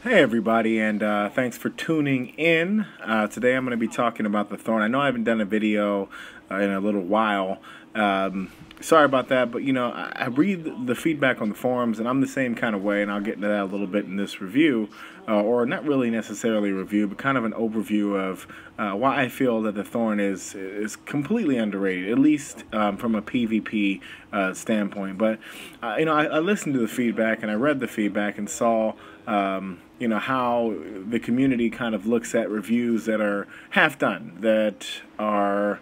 Hey everybody, and thanks for tuning in. Today I'm going to be talking about the Thorn. I know I haven't done a video in a little while. Sorry about that, but I read the feedback on the forums, and I'm the same kind of way, and I'll get into that a little bit in this review, or not really necessarily a review, but kind of an overview of why I feel that the Thorn is completely underrated, at least from a PvP standpoint. But I listened to the feedback, and I read the feedback, and saw how the community kind of looks at reviews that are half done, that are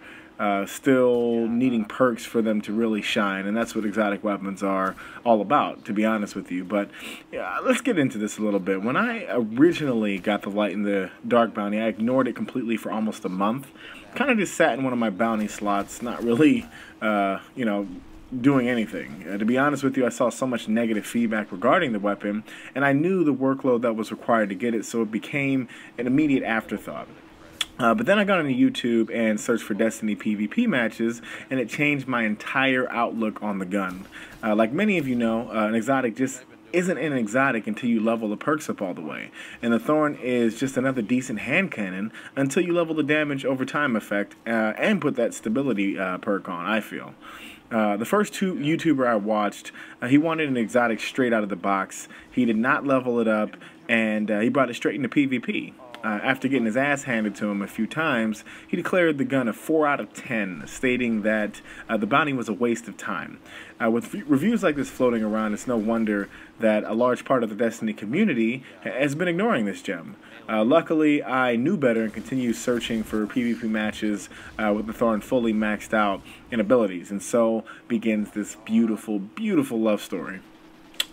still needing perks for them to really shine, and that's what exotic weapons are all about, to be honest with you. But let's get into this a little bit. When I originally got the Light in the Dark bounty, I ignored it completely for almost a month. Kind of just sat in one of my bounty slots, not really, doing anything. To be honest with you, I saw so much negative feedback regarding the weapon, and I knew the workload that was required to get it, so it became an immediate afterthought. But then I got into YouTube and searched for Destiny PvP matches, and it changed my entire outlook on the gun. Like many of you know, an exotic just isn't an exotic until you level the perks up all the way. And the Thorn is just another decent hand cannon until you level the damage over time effect and put that stability perk on, I feel. The first YouTuber I watched, he wanted an exotic straight out of the box. He did not level it up, and he brought it straight into PvP. After getting his ass handed to him a few times, he declared the gun a 4 out of 10, stating that the bounty was a waste of time. With reviews like this floating around, it's no wonder that a large part of the Destiny community has been ignoring this gem. Luckily, I knew better and continued searching for PvP matches with the Thorn fully maxed out in abilities, and so begins this beautiful, beautiful love story.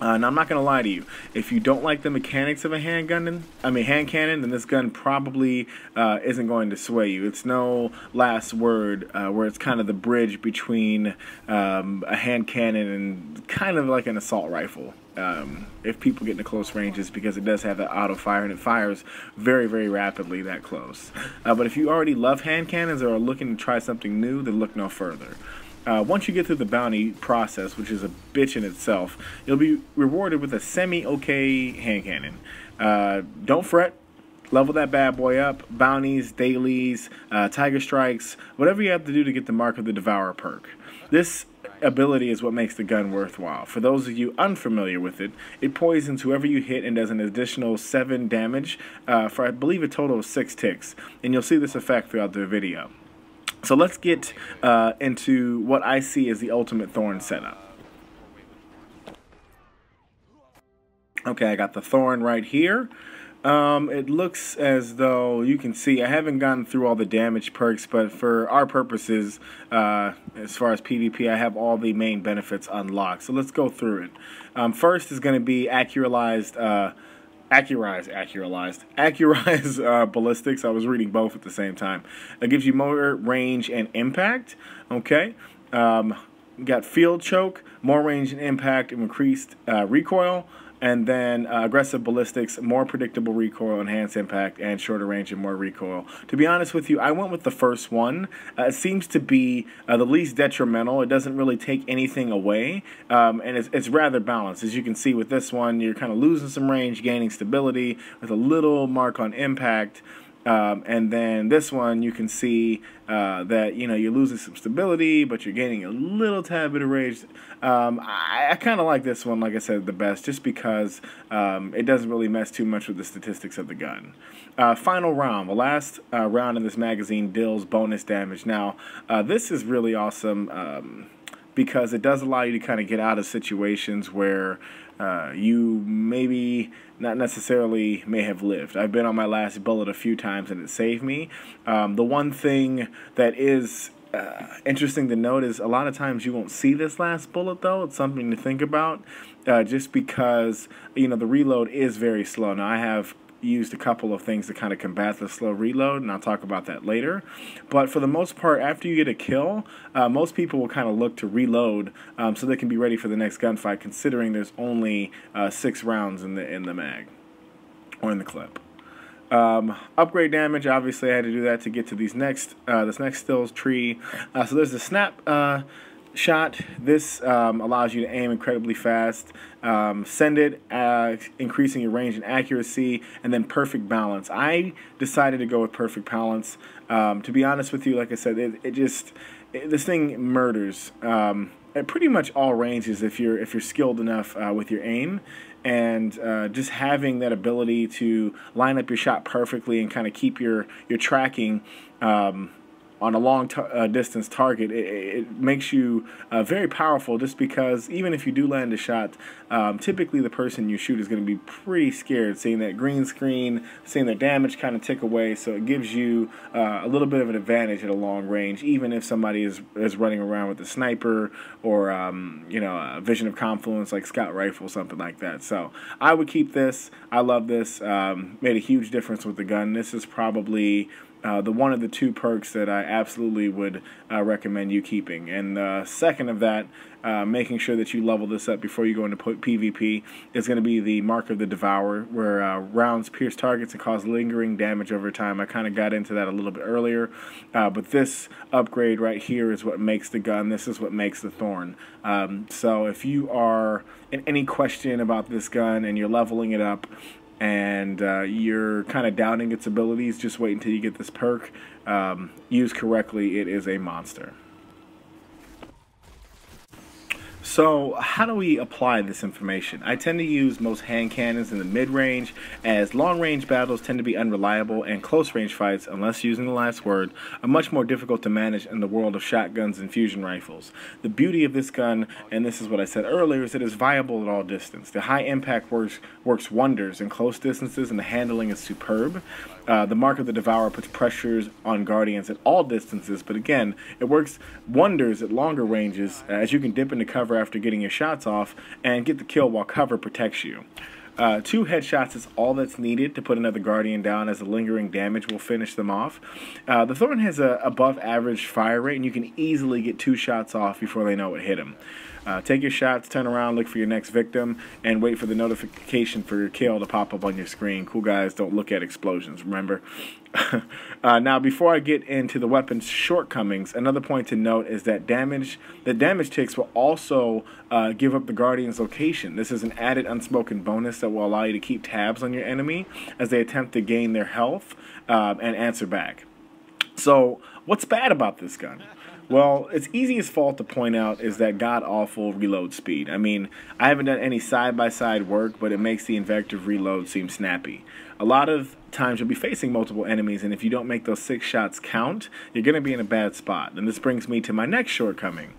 Now, I'm not going to lie to you. If you don't like the mechanics of a hand cannon, then this gun probably isn't going to sway you. It's no last word, where it's kind of the bridge between a hand cannon and kind of like an assault rifle. If people get into close ranges, because it does have that auto fire, and it fires very, very rapidly that close. But if you already love hand cannons or are looking to try something new, then look no further. Once you get through the bounty process, which is a bitch in itself, you'll be rewarded with a semi-okay hand cannon. Don't fret. Level that bad boy up. Bounties, dailies, tiger strikes, whatever you have to do to get the Mark of the Devourer perk. This ability is what makes the gun worthwhile. For those of you unfamiliar with it, it poisons whoever you hit and does an additional 7 damage for, I believe, a total of 6 ticks. And you'll see this effect throughout the video. So let's get into what I see as the ultimate Thorn setup. Okay, I got the Thorn right here. It looks as though you can see I haven't gone through all the damage perks, but for our purposes, as far as PvP, I have all the main benefits unlocked. So let's go through it. First is going to be accurized ballistics. I was reading both at the same time. It gives you more range and impact. Okay. Got field choke, more range and impact, and increased recoil. And then aggressive ballistics, more predictable recoil, enhanced impact, and shorter range and more recoil. To be honest with you, I went with the first one. It seems to be the least detrimental. It doesn't really take anything away, and it's rather balanced. As you can see with this one, you're kind of losing some range, gaining stability with a little mark on impact. And then this one, you can see that you're losing some stability, but you're gaining a little tad bit of range. I kind of like this one, like I said, the best, just because it doesn't really mess too much with the statistics of the gun. Final round, the last round in this magazine deals bonus damage. Now, this is really awesome because it does allow you to kind of get out of situations where you maybe not necessarily may have lived. I've been on my last bullet a few times and it saved me. The one thing that is interesting to note is a lot of times you won't see this last bullet, though. It's something to think about, just because the reload is very slow. Now, I have used a couple of things to kind of combat the slow reload, and I'll talk about that later. But for the most part, after you get a kill, most people will kind of look to reload so they can be ready for the next gunfight, considering there's only 6 rounds in the mag, or in the clip. Upgrade damage, obviously I had to do that to get to these this next stills tree. So there's the snap shot. This allows you to aim incredibly fast, send it, increasing your range and accuracy, and then perfect balance. I decided to go with perfect balance. To be honest with you, like I said, this thing murders at pretty much all ranges if you're skilled enough with your aim. And just having that ability to line up your shot perfectly and kind of keep your tracking on a long distance target, it makes you very powerful, just because even if you do land a shot, typically the person you shoot is going to be pretty scared, seeing that green screen, seeing their damage kind of tick away, so it gives you a little bit of an advantage at a long range, even if somebody is running around with a sniper or you know, a vision of confluence like scout rifle, something like that. So I would keep this. I love this. Made a huge difference with the gun. This is probably the one of the two perks that I absolutely would recommend you keeping. And second of that, making sure that you level this up before you go into PvP, is going to be the Mark of the Devourer, where rounds pierce targets and cause lingering damage over time. I kind of got into that a little bit earlier, but this upgrade right here is what makes the gun. This is what makes the Thorn. So if you are in any question about this gun and you're leveling it up, and you're kind of doubting its abilities, just wait until you get this perk. Used correctly, it is a monster. So how do we apply this information? I tend to use most hand cannons in the mid-range, as long-range battles tend to be unreliable, and close-range fights, unless using the last word, are much more difficult to manage in the world of shotguns and fusion rifles. The beauty of this gun, and this is what I said earlier, is that it is viable at all distance. The high impact works wonders in close distances, and the handling is superb. The Mark of the Devourer puts pressures on Guardians at all distances, but again, it works wonders at longer ranges, as you can dip into cover after getting your shots off and get the kill while cover protects you. 2 headshots is all that's needed to put another Guardian down, as the lingering damage will finish them off. The Thorn has a above average fire rate, and you can easily get 2 shots off before they know what hit them. Take your shots, turn around, look for your next victim, and wait for the notification for your kill to pop up on your screen. Cool guys don't look at explosions, remember? Now, before I get into the weapon's shortcomings, another point to note is that damage ticks will also give up the Guardian's location. This is an added unspoken bonus that will allow you to keep tabs on your enemy as they attempt to gain their health and answer back. So, what's bad about this gun? Well, its easiest fault to point out is that god-awful reload speed. I mean, I haven't done any side-by-side work, but it makes the invective reload seem snappy. A lot of times you'll be facing multiple enemies, and if you don't make those 6 shots count, you're going to be in a bad spot. And this brings me to my next shortcoming.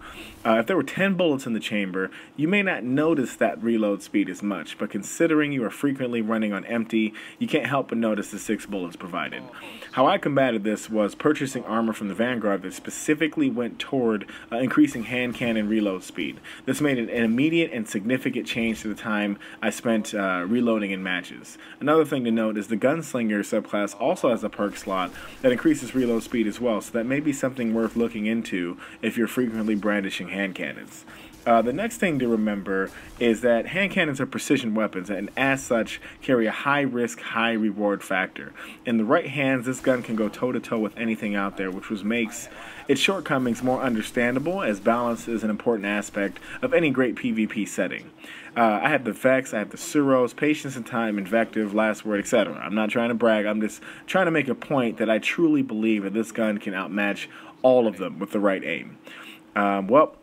If there were 10 bullets in the chamber, you may not notice that reload speed as much, but considering you are frequently running on empty, you can't help but notice the 6 bullets provided. How I combated this was purchasing armor from the Vanguard that specifically went toward increasing hand cannon reload speed. This made an immediate and significant change to the time I spent reloading in matches. Another thing to note is the Gunslinger subclass also has a perk slot that increases reload speed as well, so that may be something worth looking into if you're frequently brandishing hand cannons. The next thing to remember is that hand cannons are precision weapons, and as such carry a high risk, high reward factor. In the right hands, this gun can go toe-to-toe with anything out there, which makes its shortcomings more understandable, as balance is an important aspect of any great PvP setting. I have the Vex, I have the Suros, Patience and Time, Invective, Last Word, etc. I'm not trying to brag, I'm just trying to make a point that I truly believe that this gun can outmatch all of them with the right aim. Well,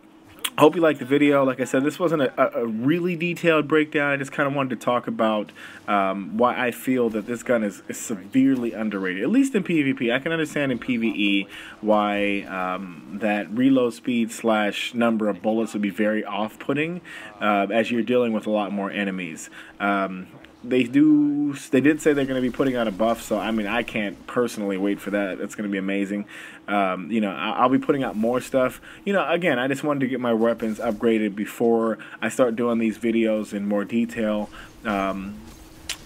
I hope you liked the video. Like I said, this wasn't a really detailed breakdown. I just kind of wanted to talk about why I feel that this gun is severely underrated, at least in PvP. I can understand in PvE why that reload speed / number of bullets would be very off-putting as you're dealing with a lot more enemies. They did say they're going to be putting out a buff, so I mean, I can't personally wait for that. It's going to be amazing. You know, I'll be putting out more stuff. You know, again, I just wanted to get my weapons upgraded before I start doing these videos in more detail.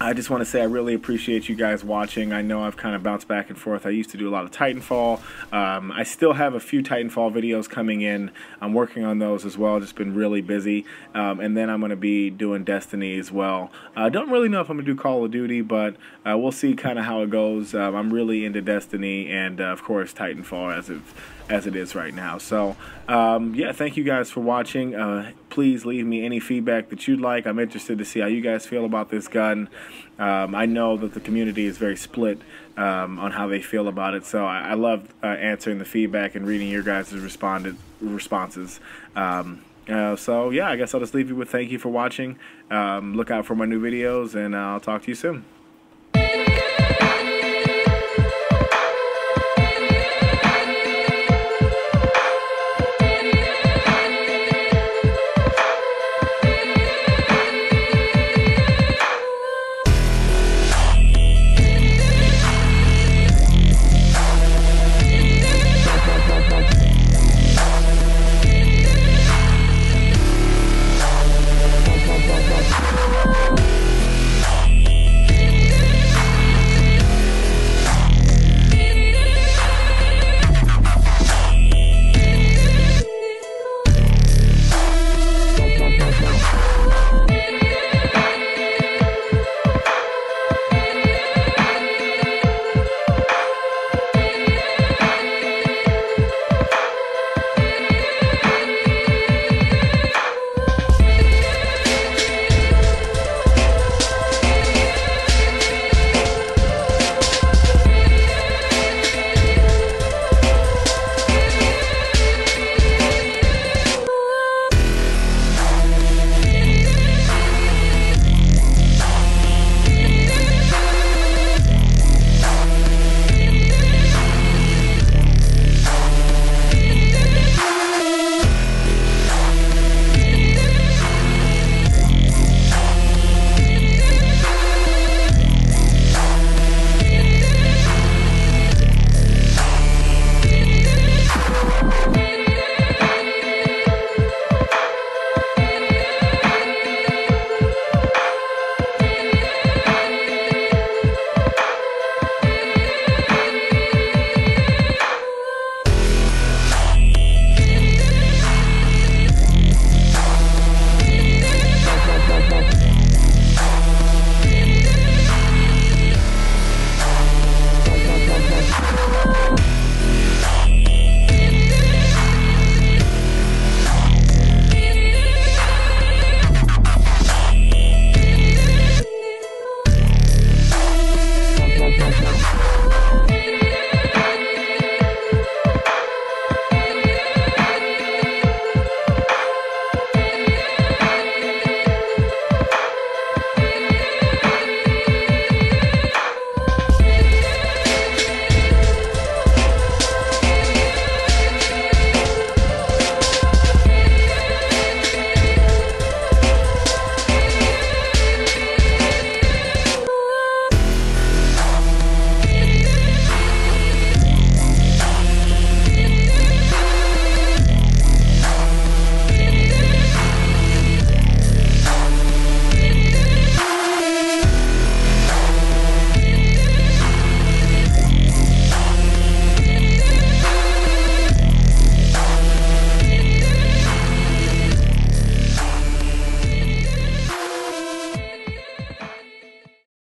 I just want to say I really appreciate you guys watching. I know I've kind of bounced back and forth. I used to do a lot of Titanfall. I still have a few Titanfall videos coming in. I'm working on those as well. Just been really busy. And then I'm going to be doing Destiny as well. I don't really know if I'm going to do Call of Duty, but we'll see kind of how it goes. I'm really into Destiny and, of course, Titanfall as it is right now. So, yeah, thank you guys for watching. Please leave me any feedback that you'd like. I'm interested to see how you guys feel about this gun. I know that the community is very split on how they feel about it, so I love answering the feedback and reading your guys' responses. So, yeah, I guess I'll just leave you with thank you for watching. Look out for my new videos, and I'll talk to you soon.